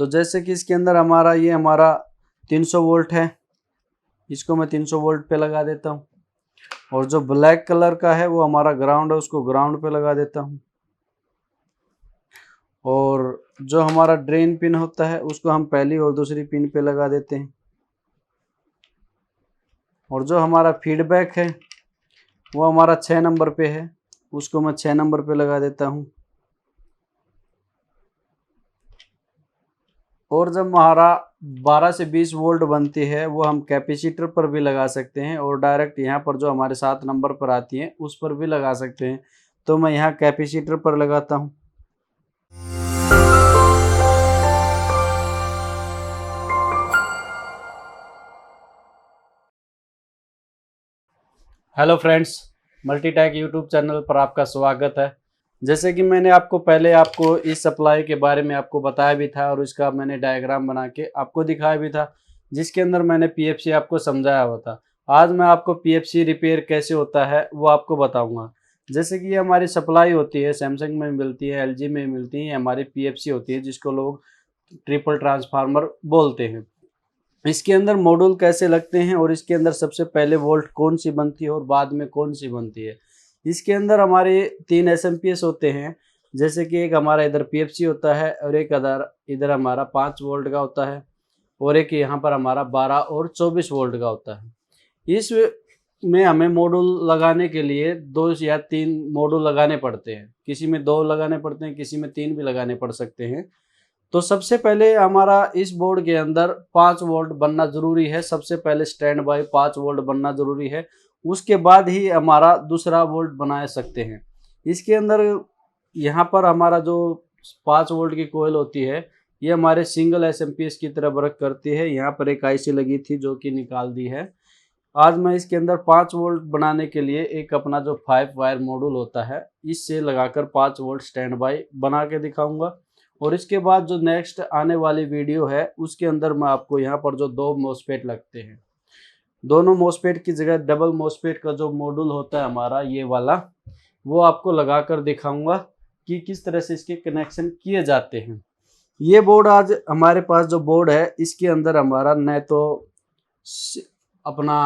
तो जैसे कि इसके अंदर हमारा ये हमारा 300 वोल्ट है, इसको मैं 300 वोल्ट पे लगा देता हूँ। और जो ब्लैक कलर का है वो हमारा ग्राउंड है, उसको ग्राउंड पे लगा देता हूँ। और जो हमारा ड्रेन पिन होता है उसको हम पहली और दूसरी पिन पे लगा देते हैं। और जो हमारा फीडबैक है वो हमारा 6 नंबर पे है, उसको मैं 6 नंबर पे लगा देता हूँ। और जब हमारा 12 से 20 वोल्ट बनती है वो हम कैपेसिटर पर भी लगा सकते हैं, और डायरेक्ट यहाँ पर जो हमारे 7 नंबर पर आती है उस पर भी लगा सकते हैं। तो मैं यहाँ कैपेसिटर पर लगाता हूँ। Hello friends, Multitech YouTube channel पर आपका स्वागत है। जैसे कि मैंने आपको इस सप्लाई के बारे में आपको बताया भी था, और इसका मैंने डायग्राम बना के आपको दिखाया भी था, जिसके अंदर मैंने पीएफसी आपको समझाया हुआ था। आज मैं आपको पीएफसी रिपेयर कैसे होता है वो आपको बताऊंगा। जैसे कि ये हमारी सप्लाई होती है, सैमसंग में मिलती है, एलजी में मिलती है, हमारी पीएफसी होती है जिसको लोग ट्रिपल ट्रांसफार्मर बोलते हैं। इसके अंदर मॉड्यूल कैसे लगते हैं और इसके अंदर सबसे पहले वोल्ट कौन सी बनती है और बाद में कौन सी बनती है। इसके अंदर हमारे 3 एसएमपीएस होते हैं। जैसे कि एक हमारा इधर पीएफसी होता है, और एक इधर हमारा 5 वोल्ट का होता है, और एक यहाँ पर हमारा 12 और 24 वोल्ट का होता है। इस में हमें मॉड्यूल लगाने के लिए 2 या 3 मॉड्यूल लगाने पड़ते हैं। किसी में 2 लगाने पड़ते हैं, किसी में 3 भी लगाने पड़ सकते हैं। तो सबसे पहले हमारा इस बोर्ड के अंदर 5 वोल्ट बनना जरूरी है। सबसे पहले स्टैंड बाय 5 वोल्ट बनना जरूरी है, उसके बाद ही हमारा दूसरा वोल्ट बना सकते हैं। इसके अंदर यहाँ पर हमारा जो 5 वोल्ट की कोयल होती है ये हमारे सिंगल एसएमपीएस की तरह वर्क करती है। यहाँ पर एक आईसी लगी थी जो कि निकाल दी है। आज मैं इसके अंदर 5 वोल्ट बनाने के लिए एक अपना जो 5 वायर मॉड्यूल होता है इससे लगाकर 5 वोल्ट स्टैंड बाय बना के दिखाऊंगा। और इसके बाद जो नेक्स्ट आने वाली वीडियो है उसके अंदर मैं आपको यहाँ पर जो 2 मोस्फेट लगते हैं, दोनों मोस्फेट की जगह डबल मोस्फेट का जो मॉड्यूल होता है हमारा ये वाला, वो आपको लगाकर दिखाऊंगा कि किस तरह से इसके कनेक्शन किए जाते हैं। ये बोर्ड आज हमारे पास जो बोर्ड है इसके अंदर हमारा न तो अपना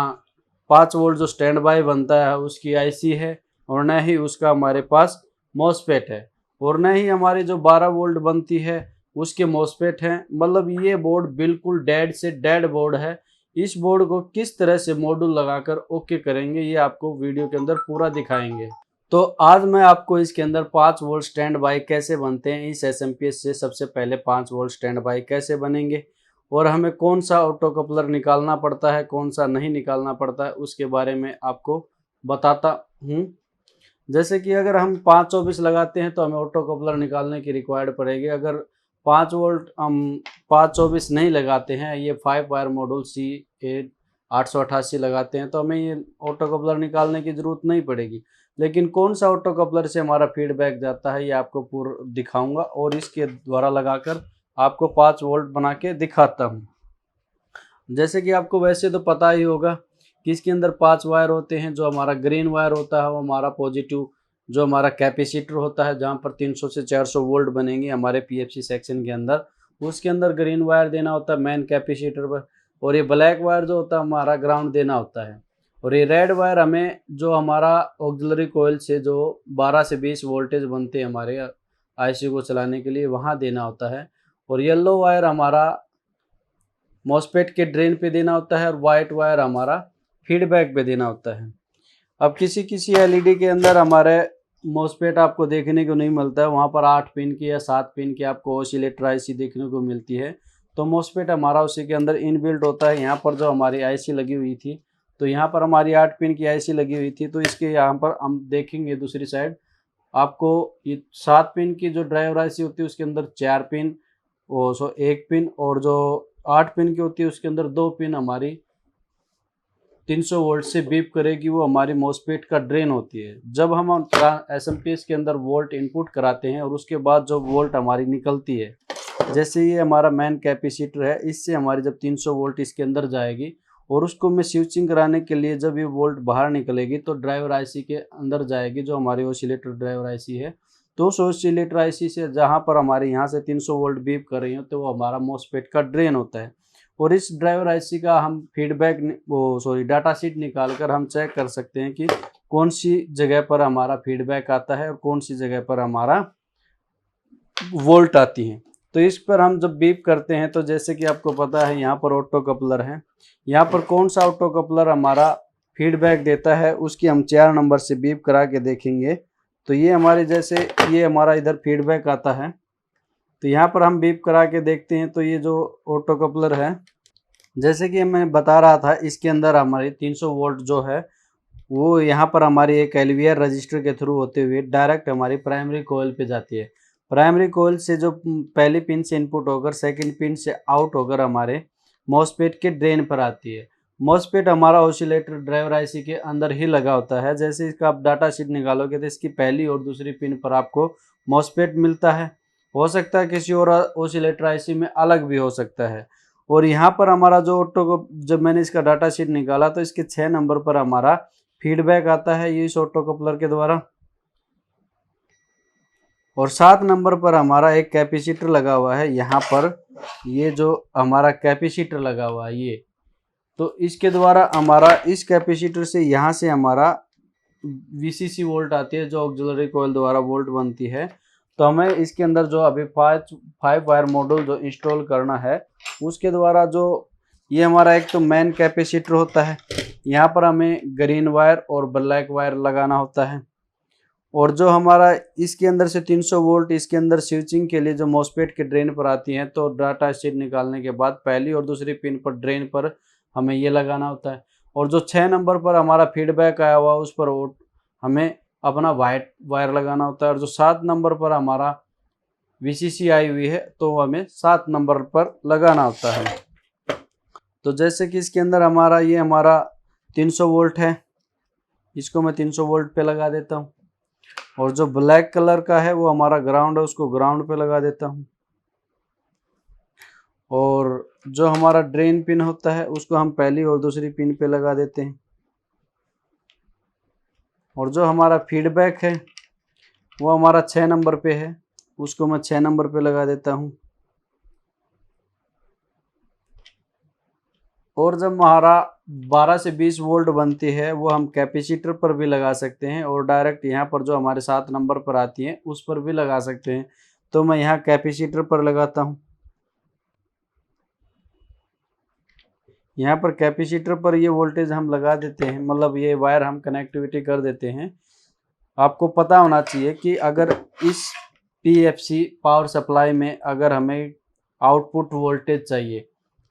5 वोल्ट जो स्टैंड बाय बनता है उसकी आईसी है, और न ही उसका हमारे पास मॉस्फेट है, और न ही हमारी जो 12 वोल्ट बनती है उसके मॉस्फेट हैं। मतलब ये बोर्ड बिल्कुल डेड से डेड बोर्ड है। इस बोर्ड को किस तरह से मॉड्यूल लगाकर ओके करेंगे ये आपको वीडियो के अंदर पूरा दिखाएंगे। तो आज मैं आपको इसके अंदर 5 वोल्ट स्टैंड बाय कैसे बनते हैं, इस एसएमपीएस से सबसे पहले 5 वोल्ट स्टैंड बाय कैसे बनेंगे, और हमें कौन सा ऑटो कपलर निकालना पड़ता है, कौन सा नहीं निकालना पड़ता है, उसके बारे में आपको बताता हूँ। जैसे कि अगर हम 524 लगाते हैं तो हमें ऑटो कपलर निकालने की रिक्वायर्ड पड़ेगी। अगर 5 वोल्ट हम 524 नहीं लगाते हैं, ये 5 वायर मॉड्यूल CA888 लगाते हैं, तो हमें ये ऑटो कपलर निकालने की ज़रूरत नहीं पड़ेगी। लेकिन कौन सा ऑटो कपलर से हमारा फीडबैक जाता है ये आपको पूरा दिखाऊंगा, और इसके द्वारा लगाकर आपको 5 वोल्ट बना के दिखाता हूँ। जैसे कि आपको वैसे तो पता ही होगा कि इसके अंदर 5 वायर होते हैं। जो हमारा ग्रीन वायर होता है वो हमारा पॉजिटिव जो हमारा कैपेसिटर होता है, जहाँ पर 300 से 400 वोल्ट बनेंगे हमारे पीएफसी सेक्शन के अंदर, उसके अंदर ग्रीन वायर देना होता है मेन कैपेसिटर पर। और ये ब्लैक वायर जो होता है हमारा ग्राउंड देना होता है। और ये रेड वायर हमें जो हमारा ऑक्सिलरी कोयल से जो 12 से 20 वोल्टेज बनते हैं हमारे आईसी को चलाने के लिए, वहाँ देना होता है। और येलो वायर हमारा मॉस्फेट के ड्रेन पे देना होता है, और वाइट वायर हमारा फीडबैक पे देना होता है। अब किसी किसी एलईडी के अंदर हमारे मॉस्फेट आपको देखने को नहीं मिलता है, वहाँ पर 8 पिन की या 7 पिन की आपको ऑसिलेटर आईसी देखने को मिलती है। तो मॉस्फेट हमारा उसी के अंदर इनबिल्ट होता है। यहाँ पर जो हमारी आईसी लगी हुई थी, तो यहाँ पर हमारी 8 पिन की आईसी लगी हुई थी, तो इसके यहाँ पर हम देखेंगे दूसरी साइड आपको ये 7 पिन की जो ड्राइवर आईसी होती है उसके अंदर 4 पिन, वो 1 पिन, और जो 8 पिन की होती है उसके अंदर 2 पिन हमारी 300 वोल्ट से बीप करेगी, वो हमारी मॉस्फेट का ड्रेन होती है। जब हम एसएमपीएस के अंदर वोल्ट इनपुट कराते हैं और उसके बाद जो वोल्ट हमारी निकलती है, जैसे ये हमारा मेन कैपेसिटर है, इससे हमारी जब 300 वोल्ट इसके अंदर जाएगी और उसको मैं स्विचिंग कराने के लिए जब ये वोल्ट बाहर निकलेगी तो ड्राइवर आईसी के अंदर जाएगी, जो हमारी ऑसिलेटर ड्राइवर आईसी है, तो उस ऑसिलेटर आईसी से जहाँ पर हमारे यहाँ से 300 वोल्ट बीप कर रही हो तो वो हमारा मॉसफेट का ड्रेन होता है। और इस ड्राइवर आईसी का हम फीडबैक डाटा शीट निकाल कर हम चेक कर सकते हैं कि कौन सी जगह पर हमारा फीडबैक आता है और कौन सी जगह पर हमारा वोल्ट आती है। तो इस पर हम जब बीप करते हैं तो जैसे कि आपको पता है यहाँ पर ऑटो कपलर है, यहाँ पर कौन सा ऑटो कपलर हमारा फीडबैक देता है उसकी हम 4 नंबर से बीप करा के देखेंगे। तो ये हमारे जैसे ये हमारा इधर फीडबैक आता है, तो यहाँ पर हम बीप करा के देखते हैं। तो ये जो ऑटो कपलर है, जैसे कि मैं बता रहा था, इसके अंदर हमारी 300 वोल्ट जो है वो यहाँ पर हमारी एक एलवीआर रजिस्टर के थ्रू होते हुए डायरेक्ट हमारी प्राइमरी कोयल पे जाती है। प्राइमरी कोयल से जो पहली पिन से इनपुट होकर सेकंड पिन से आउट होकर हमारे मॉसफेट के ड्रेन पर आती है। मॉसफेट हमारा ऑसिलेटर ड्राइवर आईसी के अंदर ही लगा होता है। जैसे इसका आप डाटा शीट निकालोगे तो इसकी पहली और दूसरी पिन पर आपको मॉसफेट मिलता है। हो सकता है किसी और ऑसिलेटर आईसी में अलग भी हो सकता है। और यहाँ पर हमारा जो ऑटो, जब मैंने इसका डाटा शीट निकाला तो इसके 6 नंबर पर हमारा फीडबैक आता है ये इस ऑटो कपलर के द्वारा। और 7 नंबर पर हमारा एक कैपेसिटर लगा हुआ है यहाँ पर, ये जो हमारा कैपेसिटर लगा हुआ है ये, तो इसके द्वारा हमारा इस कैपेसिटर से यहाँ से हमारा वीसीसी वोल्ट आती है जो ऑक्सिलरी कॉइल द्वारा वोल्ट बनती है। तो हमें इसके अंदर जो अभी 5 वायर मॉड्यूल जो इंस्टॉल करना है उसके द्वारा जो ये हमारा एक तो मेन कैपेसिटर होता है, यहाँ पर हमें ग्रीन वायर और ब्लैक वायर लगाना होता है। और जो हमारा इसके अंदर से 300 वोल्ट इसके अंदर स्विचिंग के लिए जो मॉसफेट के ड्रेन पर आती हैं, तो डाटा शीट निकालने के बाद पहली और दूसरी पिन पर ड्रेन पर हमें ये लगाना होता है। और जो 6 नंबर पर हमारा फीडबैक आया हुआ उस पर हमें अपना वाइट वायर लगाना होता है। और जो 7 नंबर पर हमारा वीसीसी आई हुई है तो हमें 7 नंबर पर लगाना होता है। तो जैसे कि इसके अंदर हमारा ये हमारा 300 वोल्ट है, इसको मैं 300 वोल्ट पे लगा देता हूँ। और जो ब्लैक कलर का है वो हमारा ग्राउंड है, उसको ग्राउंड पे लगा देता हूँ। और जो हमारा ड्रेन पिन होता है उसको हम पहली और दूसरी पिन पे लगा देते हैं। और जो हमारा फीडबैक है वो हमारा 6 नंबर पे है, उसको मैं 6 नंबर पे लगा देता हूँ। और जब हमारा 12 से 20 वोल्ट बनती है वो हम कैपेसिटर पर भी लगा सकते हैं और डायरेक्ट यहाँ पर जो हमारे 7 नंबर पर आती है उस पर भी लगा सकते हैं। तो मैं यहाँ कैपेसिटर पर लगाता हूँ। यहाँ पर कैपेसिटर पर ये वोल्टेज हम लगा देते हैं, मतलब ये वायर हम कनेक्टिविटी कर देते हैं। आपको पता होना चाहिए कि अगर इस पीएफसी पावर सप्लाई में अगर हमें आउटपुट वोल्टेज चाहिए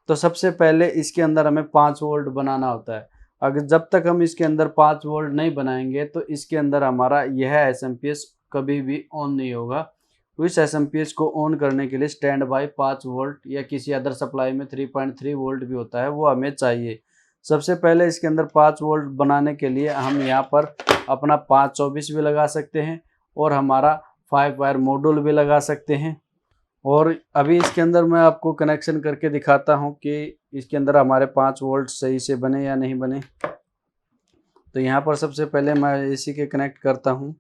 तो सबसे पहले इसके अंदर हमें 5 वोल्ट बनाना होता है। अगर जब तक हम इसके अंदर 5 वोल्ट नहीं बनाएंगे तो इसके अंदर हमारा यह एसएमपीएस कभी भी ऑन नहीं होगा। तो इस एसएमपीएस को ऑन करने के लिए स्टैंड बाय 5 वोल्ट या किसी अदर सप्लाई में 3.3 वोल्ट भी होता है, वो हमें चाहिए। सबसे पहले इसके अंदर 5 वोल्ट बनाने के लिए हम यहाँ पर अपना 524 भी लगा सकते हैं और हमारा 5 वायर मॉड्यूल भी लगा सकते हैं। और अभी इसके अंदर मैं आपको कनेक्शन करके दिखाता हूँ कि इसके अंदर हमारे 5 वोल्ट सही से बने या नहीं बने। तो यहाँ पर सबसे पहले मैं एसी के कनेक्ट करता हूँ।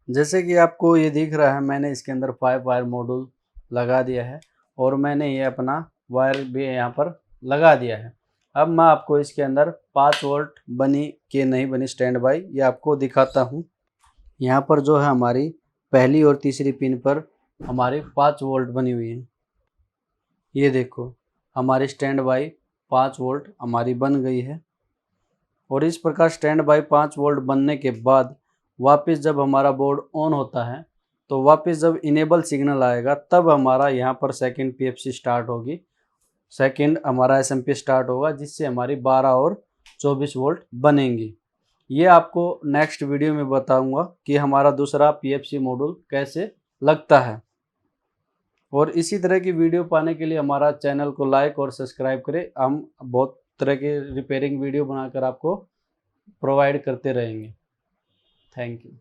जैसे कि आपको ये दिख रहा है मैंने इसके अंदर 5 वायर मॉड्यूल लगा दिया है और मैंने ये अपना वायर भी यहाँ पर लगा दिया है। अब मैं आपको इसके अंदर 5 वोल्ट बनी कि नहीं बनी स्टैंड बाई ये आपको दिखाता हूँ। यहाँ पर जो है हमारी पहली और तीसरी पिन पर हमारी 5 वोल्ट बनी हुई है। ये देखो हमारी स्टैंड बाई 5 वोल्ट हमारी बन गई है। और इस प्रकार स्टैंड बाई 5 वोल्ट बनने के बाद वापस जब हमारा बोर्ड ऑन होता है तो वापस जब इनेबल सिग्नल आएगा तब हमारा यहाँ पर सेकंड पीएफसी स्टार्ट होगी, सेकंड हमारा एसएमपी स्टार्ट होगा, जिससे हमारी 12 और 24 वोल्ट बनेंगी। ये आपको नेक्स्ट वीडियो में बताऊंगा कि हमारा दूसरा पीएफसी मॉड्यूल कैसे लगता है। और इसी तरह की वीडियो पाने के लिए हमारा चैनल को लाइक और सब्सक्राइब करें। हम बहुत तरह के रिपेयरिंग वीडियो बनाकर आपको प्रोवाइड करते रहेंगे। Thank you.